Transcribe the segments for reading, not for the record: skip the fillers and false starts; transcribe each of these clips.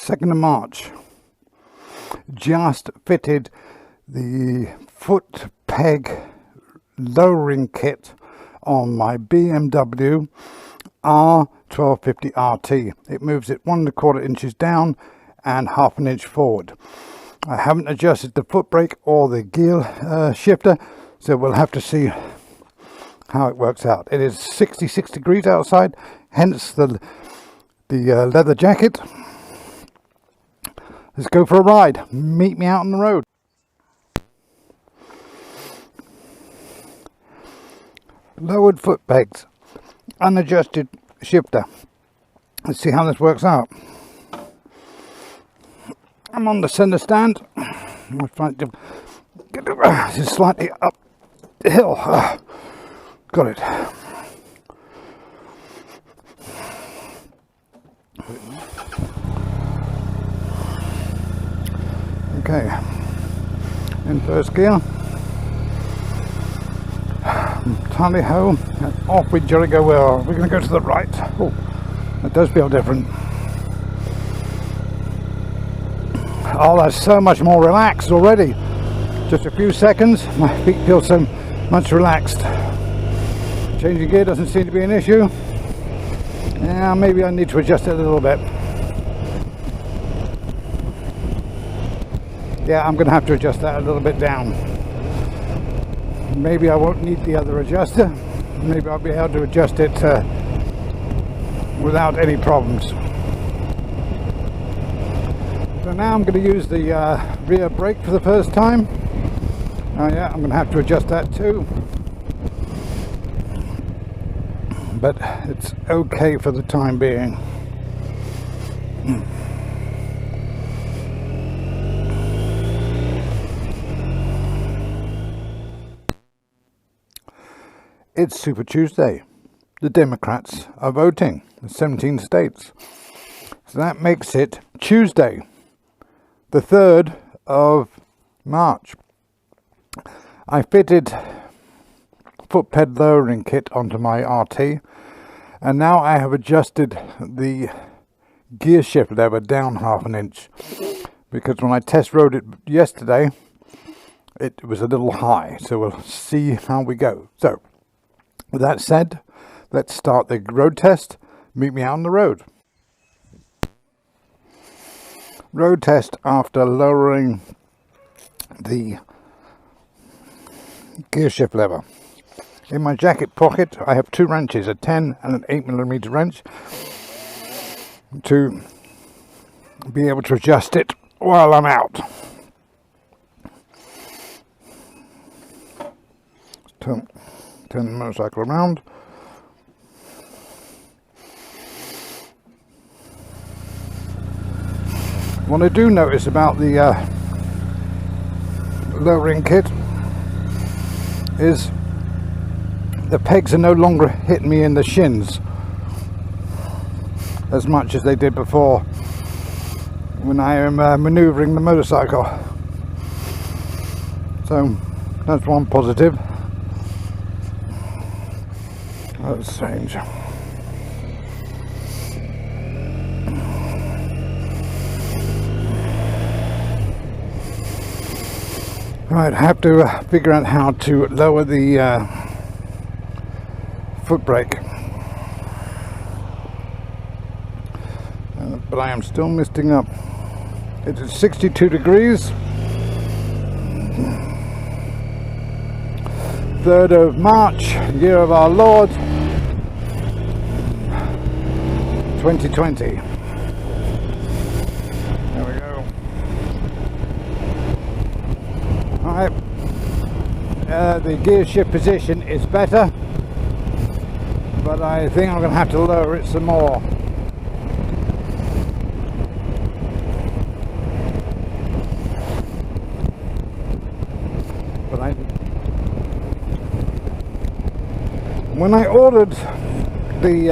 2nd of March. Just fitted the foot peg lowering kit on my BMW R 1250 RT. It moves it 1 1/4 inches down and 1/2 inch forward. I haven't adjusted the foot brake or the gear shifter, so we'll have to see how it works out. It is 66 degrees outside, hence the leather jacket. Let's go for a ride. Meet me out on the road. Lowered foot pegs, unadjusted shifter. Let's see how this works out. I'm on the center stand. I'm trying to get it slightly uphill. Got it. Okay, in first gear. Tally ho, and off we jolly go. Well, we're going to go to the right. Oh, that does feel different. Oh, that's so much more relaxed already. Just a few seconds, my feet feel so much relaxed. Changing gear doesn't seem to be an issue. Yeah, maybe I need to adjust it a little bit. Yeah, I'm going to have to adjust that a little bit down. Maybe I won't need the other adjuster. Maybe I'll be able to adjust it without any problems. So now I'm going to use the rear brake for the first time. Oh yeah, I'm going to have to adjust that too. But it's okay for the time being. It's Super Tuesday. The Democrats are voting in 17 states. So that makes it Tuesday, the 3rd of March. I fitted foot peg lowering kit onto my RT, and now I have adjusted the gear shift lever down 1/2 inch, because when I test rode it yesterday it was a little high, so we'll see how we go. So with that said, let's start the road test. Meet me out on the road. Road test after lowering the gear shift lever. In my jacket pocket I have 2 wrenches, a 10 and an 8mm wrench, to be able to adjust it while I'm out. Turn the motorcycle around. What I do notice about the lowering kit is the pegs are no longer hitting me in the shins as much as they did before when I am manoeuvring the motorcycle. So that's one positive. That's strange. Right, I have to figure out how to lower the foot brake. But I am still misting up. It is 62 degrees. 3rd of March, year of our Lord, 2020. There we go. Alright. The gear shift position is better, but I think I'm going to have to lower it some more. But when I ordered the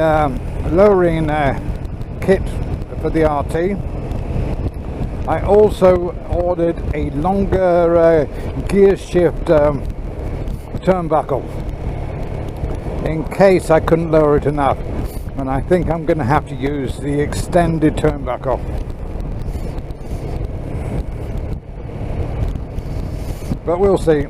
lowering kit for the RT, I also ordered a longer gear shift turnbuckle in case I couldn't lower it enough, and I think I'm going to have to use the extended turnbuckle. but we'll see.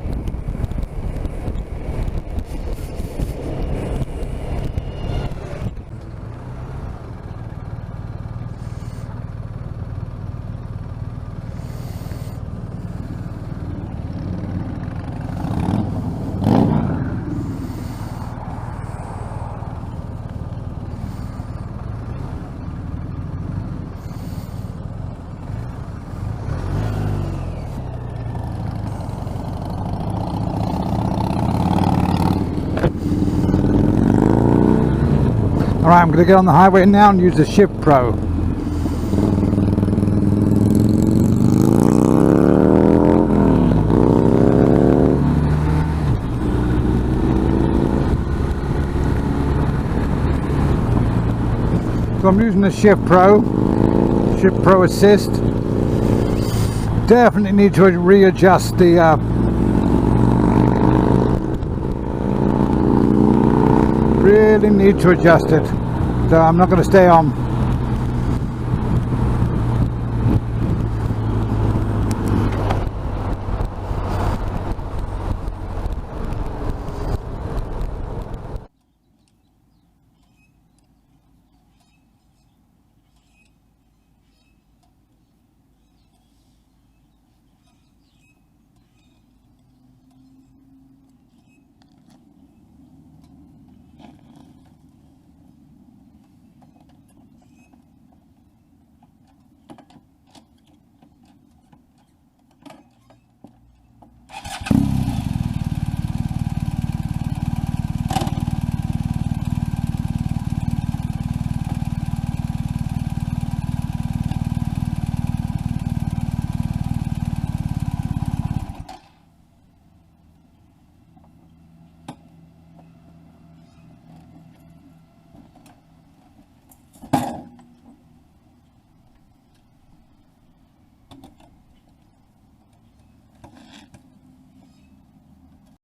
Alright, I'm going to get on the highway now and use the Shift Pro. So I'm using the Shift Pro Assist. Definitely need to readjust the really need to adjust it, so I'm not going to stay on